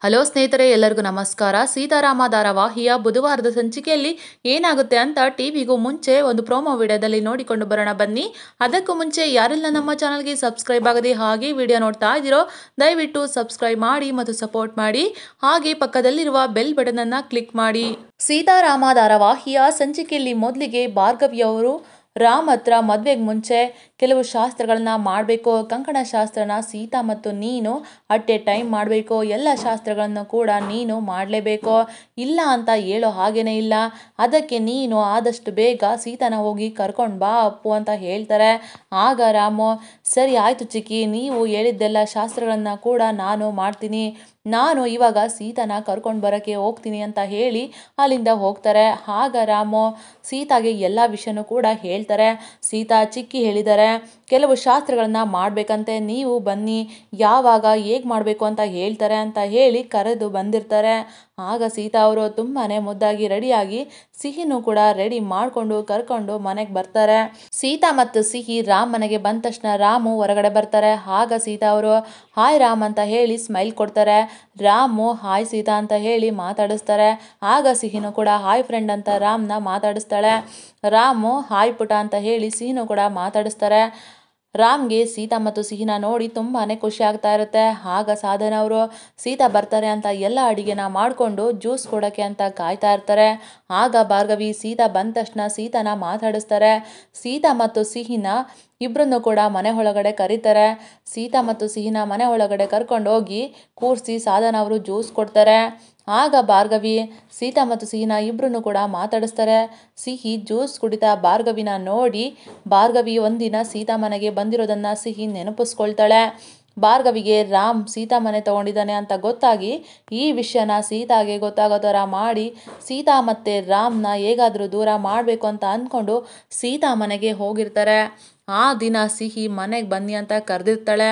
Hello ಸ್ನೇಹಿತರೆ, ಎಲ್ಲರಿಗೂ ನಮಸ್ಕಾರ. ಸೀತಾರಾಮ ಧಾರಾವಾಹಿಯ ಬುಧವಾರದ ಸಂಚಿಕೆಯಲ್ಲಿ ಏನಾಗುತ್ತೆ ಅಂತ ಟಿವಿಗೂ ಮುಂಚೆ ಒಂದು ಪ್ರೋಮೋ ವಿಡಿಯೋದಲ್ಲಿ ನೋಡಿಕೊಂಡು ಬರೋಣ ಬನ್ನಿ. ಅದಕ್ಕೂ ಮುಂಚೆ ಯಾರೆಲ್ಲ ನಮ್ಮ ಚಾನಲ್ಗೆ ಸಬ್ಸ್ಕ್ರೈಬ್ ಆಗದೆ ಹಾಗೆ ವಿಡಿಯೋ ನೋಡ್ತಾ ಇದ್ದೀರೋ ದಯವಿಟ್ಟು ಸಬ್ಸ್ಕ್ರೈಬ್ ಮಾಡಿ ಮತ್ತು ಸಪೋರ್ಟ್ ಮಾಡಿ. ಹಾಗೆ ಪಕ್ಕದಲ್ಲಿರುವ ಬೆಲ್ ಬಟನ್ ಅನ್ನು ಕ್ಲಿಕ್ ಮಾಡಿ. ಸೀತಾರಾಮ ಧಾರಾವಾಹಿಯ ಸಂಚಿಕೆಯಲ್ಲಿ ಮೊದಲಿಗೆ ಭಾರ್ಗವಿಯವರು ರಾಮ್ ಹತ್ರ ಮದುವೆಗೆ ಮುಂಚೆ ಕೆಲವು ಶಾಸ್ತ್ರಗಳನ್ನ ಮಾಡಬೇಕು. ಕಂಕಣ ಶಾಸ್ತ್ರನ ಸೀತಾ ಮತ್ತು ನೀನು ಅಟ್ ಎ ಟೈಮ್ ಮಾಡಬೇಕು. ಎಲ್ಲ ಶಾಸ್ತ್ರಗಳನ್ನು ಕೂಡ ನೀನು ಮಾಡಲೇಬೇಕು. ಇಲ್ಲ ಅಂತ ಹೇಳೋ ಹಾಗೇನೇ ಇಲ್ಲ. ಅದಕ್ಕೆ ನೀನು ಆದಷ್ಟು ಬೇಗ ಸೀತಾನ ಹೋಗಿ ಕರ್ಕೊಂಡು ಬಾ ಅಪ್ಪು ಅಂತ ಹೇಳ್ತಾರೆ. ಆಗ ರಾಮು, ಸರಿ ಆಯಿತು ಚಿಕ್ಕಿ, ನೀವು ಹೇಳಿದ್ದೆಲ್ಲ ಶಾಸ್ತ್ರಗಳನ್ನ ಕೂಡ ನಾನು ಮಾಡ್ತೀನಿ. ನಾನು ಇವಾಗ ಸೀತಾನ ಕರ್ಕೊಂಡು ಬರೋಕ್ಕೆ ಹೋಗ್ತೀನಿ ಅಂತ ಹೇಳಿ ಅಲ್ಲಿಂದ ಹೋಗ್ತಾರೆ. ಆಗ ರಾಮು ಸೀತಾಗೆ ಎಲ್ಲ ವಿಷಯನೂ ಕೂಡ ಹೇಳ್ತಾರೆ. ಸೀತಾ, ಚಿಕ್ಕಿ ಹೇಳಿದ್ದಾರೆ ಕೆಲವು ಶಾಸ್ತ್ರಗಳನ್ನ ಮಾಡಬೇಕಂತೆ, ನೀವು ಬನ್ನಿ, ಯಾವಾಗ ಹೇಗೆ ಮಾಡಬೇಕು ಅಂತ ಹೇಳ್ತಾರೆ ಅಂತ ಹೇಳಿ ಕರೆದು ಬಂದಿರ್ತಾರೆ. ಆಗ ಸೀತಾ ಅವರು ತುಂಬಾ ಮುದ್ದಾಗಿ ರೆಡಿಯಾಗಿ ಸಿಹಿನೂ ಕೂಡ ರೆಡಿ ಮಾಡಿಕೊಂಡು ಕರ್ಕೊಂಡು ಮನೆಗೆ ಬರ್ತಾರೆ. ಸೀತಾ ಮತ್ತು ಸಿಹಿ ರಾಮ್ ಮನೆಗೆ ಬಂದ ತಕ್ಷಣ ರಾಮು ಹೊರಗಡೆ ಬರ್ತಾರೆ. ಆಗ ಸೀತಾ ಅವರು ಹಾಯ್ ರಾಮ್ ಅಂತ ಹೇಳಿ ಸ್ಮೈಲ್ ಕೊಡ್ತಾರೆ. ರಾಮು ಹಾಯ್ ಸೀತಾ ಅಂತ ಹೇಳಿ ಮಾತಾಡಿಸ್ತಾರೆ. ಆಗ ಸಿಹಿನೂ ಕೂಡ ಹಾಯ್ ಫ್ರೆಂಡ್ ಅಂತ ರಾಮ್ನ ಮಾತಾಡಿಸ್ತಾಳೆ. ರಾಮು ಹಾಯ್ ಪುಟ ಅಂತ ಹೇಳಿ ಸಿಹಿನೂ ಕೂಡ ಮಾತಾಡಿಸ್ತಾರೆ. ರಾಮ್ಗೆ ಸೀತಾ ಮತ್ತು ಸಿಹಿನ ನೋಡಿ ತುಂಬಾ ಖುಷಿ ಆಗ್ತಾ ಇರುತ್ತೆ. ಆಗ ಸಾಧನ ಅವರು ಸೀತಾ ಬರ್ತಾರೆ ಅಂತ ಎಲ್ಲ ಅಡಿಗೆನ ಮಾಡಿಕೊಂಡು ಜ್ಯೂಸ್ ಕೊಡೋಕ್ಕೆ ಅಂತ ಕಾಯ್ತಾ ಇರ್ತಾರೆ. ಆಗ ಭಾರ್ಗವಿ ಸೀತಾ ಬಂದ ತಕ್ಷಣ ಸೀತಾನ ಮಾತಾಡಿಸ್ತಾರೆ. ಸೀತಾ ಮತ್ತು ಸಿಹಿನ ಇಬ್ಬರನ್ನು ಕೂಡ ಮನೆ ಒಳಗಡೆ ಕರೀತಾರೆ. ಸೀತಾ ಮತ್ತು ಸಿಹಿನ ಮನೆ ಒಳಗಡೆ ಕರ್ಕೊಂಡು ಹೋಗಿ ಕೂರಿಸಿ ಸಾಧನ ಅವರು ಜ್ಯೂಸ್ ಕೊಡ್ತಾರೆ. ಆಗ ಭಾರ್ಗವಿ ಸೀತಾ ಮತ್ತು ಸಿಹಿನ ಇಬ್ಬರನ್ನು ಕೂಡ ಮಾತಾಡಿಸ್ತಾರೆ. ಸಿಹಿ ಜ್ಯೂಸ್ ಕುಡಿತಾ ಭಾರ್ಗವಿನ ನೋಡಿ ಭಾರ್ಗವಿ ಒಂದಿನ ಸೀತಾ ಮನೆಗೆ ಬಂದಿರೋದನ್ನ ಸಿಹಿ ನೆನಪಿಸ್ಕೊಳ್ತಾಳೆ. ಭಾರ್ಗವಿಗೆ ರಾಮ್ ಸೀತಾ ಮನೆ ತಗೊಂಡಿದ್ದಾನೆ ಅಂತ ಗೊತ್ತಾಗಿ ಈ ವಿಷಯನ ಸೀತಾಗೆ ಗೊತ್ತಾಗೋ ಥರ ಮಾಡಿ ಸೀತಾ ಮತ್ತು ರಾಮ್ನ ಹೇಗಾದರೂ ದೂರ ಮಾಡಬೇಕು ಅಂತ ಅಂದ್ಕೊಂಡು ಸೀತಾ ಮನೆಗೆ ಹೋಗಿರ್ತಾರೆ. ಆ ದಿನ ಸಿಹಿ ಮನೆಗೆ ಬನ್ನಿ ಅಂತ ಕರೆದಿರ್ತಾಳೆ.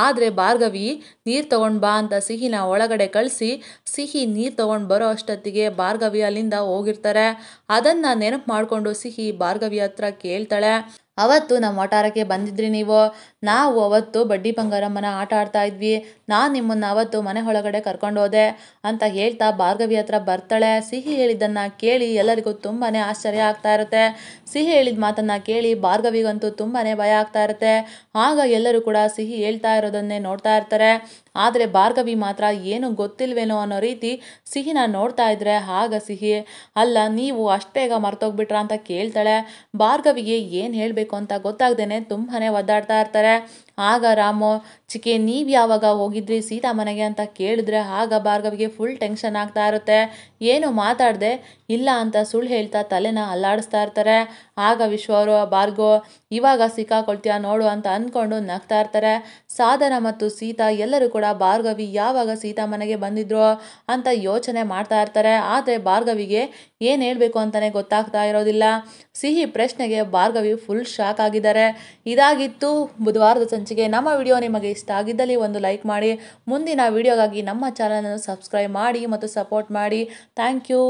ಆದರೆ ಭಾರ್ಗವಿ ನೀರು ತೊಗೊಂಡು ಬಾ ಅಂತ ಸಿಹಿನ ಒಳಗಡೆ ಕಳಿಸಿ ಸಿಹಿ ನೀರು ತೊಗೊಂಡು ಬರೋ ಅಷ್ಟೊತ್ತಿಗೆ ಭಾರ್ಗವಿ ಅಲ್ಲಿಂದ ಹೋಗಿರ್ತಾರೆ. ಅದನ್ನು ನೆನಪು ಮಾಡಿಕೊಂಡು ಸಿಹಿ ಭಾರ್ಗವಿ ಹತ್ರ ಕೇಳ್ತಾಳೆ, ಅವತ್ತು ನಮ್ಮ ವಠಾರಕ್ಕೆ ಬಂದಿದ್ರಿ ನೀವು, ನಾವು ಅವತ್ತು ಬಡ್ಡಿ ಬಂಗಾರಮ್ಮನ ಆಟ ಆಡ್ತಾ ಇದ್ವಿ, ನಾನು ನಿಮ್ಮನ್ನು ಅವತ್ತು ಮನೆ ಒಳಗಡೆ ಕರ್ಕೊಂಡು ಹೋದೆ ಅಂತ ಹೇಳ್ತಾ ಭಾರ್ಗವಿ ಹತ್ರ ಬರ್ತಾಳೆ. ಸಿಹಿ ಹೇಳಿದ್ದನ್ನು ಕೇಳಿ ಎಲ್ಲರಿಗೂ ತುಂಬಾ ಆಶ್ಚರ್ಯ ಆಗ್ತಾ ಇರುತ್ತೆ. ಸಿಹಿ ಹೇಳಿದ ಮಾತನ್ನು ಕೇಳಿ ಭಾರ್ಗವಿಗಂತೂ ತುಂಬಾ ಭಯ ಆಗ್ತಾ ಇರುತ್ತೆ. ಆಗ ಎಲ್ಲರೂ ಕೂಡ ಸಿಹಿ ಹೇಳ್ತಾ ಇರೋದನ್ನೇ ನೋಡ್ತಾ ಇರ್ತಾರೆ. ಆದರೆ ಭಾರ್ಗವಿ ಮಾತ್ರ ಏನು ಗೊತ್ತಿಲ್ವೇನೋ ಅನ್ನೋ ರೀತಿ ಸಿಹಿನ ನೋಡ್ತಾ ಇದ್ರೆ ಆಗ ಸಿಹಿ, ಅಲ್ಲ ನೀವು ಅಷ್ಟು ಬೇಗ ಮರ್ತೋಗ್ಬಿಟ್ರ ಅಂತ ಕೇಳ್ತಾಳೆ. ಭಾರ್ಗವಿಗೆ ಏನು ಹೇಳಬೇಕು ಅಂತ ಗೊತ್ತಾಗ್ದೇನೆ ತುಂಬಾ ಒದ್ದಾಡ್ತಾ ಇರ್ತಾರೆ. ಆಗ ರಾಮು, ಚಿಕ್ಕಿ ನೀವು ಯಾವಾಗ ಹೋಗಿದ್ರಿ ಸೀತಾ ಮನೆಗೆ ಅಂತ ಕೇಳಿದ್ರೆ ಆಗ ಭಾರ್ಗವಿಗೆ ಫುಲ್ ಟೆನ್ಷನ್ ಆಗ್ತಾ ಇರುತ್ತೆ. ಏನು ಮಾತಾಡದೆ ಇಲ್ಲ ಅಂತ ಸುಳ್ಳು ಹೇಳ್ತಾ ತಲೆನ ಅಲ್ಲಾಡಿಸ್ತಾ ಇರ್ತಾರೆ. ಆಗ ವಿಶ್ವ ಅವರು, ಭಾರ್ಗೋ ಇವಾಗ ಸಿಕ್ಕಾಕೊಳ್ತೀಯ ನೋಡು ಅಂತ ಅಂದ್ಕೊಂಡು ನಗ್ತಾ ಇರ್ತಾರೆ. ಸಾಧನ ಮತ್ತು ಸೀತಾ ಎಲ್ಲರೂ ಕೂಡ ಭಾರ್ಗವಿ ಯಾವಾಗ ಸೀತಾ ಮನೆಗೆ ಬಂದಿದ್ರು ಅಂತ ಯೋಚನೆ ಮಾಡ್ತಾ ಇರ್ತಾರೆ. ಆದರೆ ಭಾರ್ಗವಿಗೆ ಏನು ಹೇಳಬೇಕು ಅಂತಲೇ ಗೊತ್ತಾಗ್ತಾ ಇರೋದಿಲ್ಲ. ಸಿಹಿ ಪ್ರಶ್ನೆಗೆ ಭಾರ್ಗವಿ ಫುಲ್ ಶಾಕ್ ಆಗಿದ್ದಾರೆ. ಇದಾಗಿತ್ತು ಬುಧವಾರದ ಸಂಚಿಕೆ. ನಮ್ಮ ವಿಡಿಯೋ ನಿಮಗೆ ಇಷ್ಟ ಆಗಿದ್ದಲ್ಲಿ ಒಂದು ಲೈಕ್ ಮಾಡಿ, ಮುಂದಿನ ವಿಡಿಯೋಗಾಗಿ ನಮ್ಮ ಚಾನಲನ್ನು ಸಬ್ಸ್ಕ್ರೈಬ್ ಮಾಡಿ ಮತ್ತು ಸಪೋರ್ಟ್ ಮಾಡಿ. Thank you.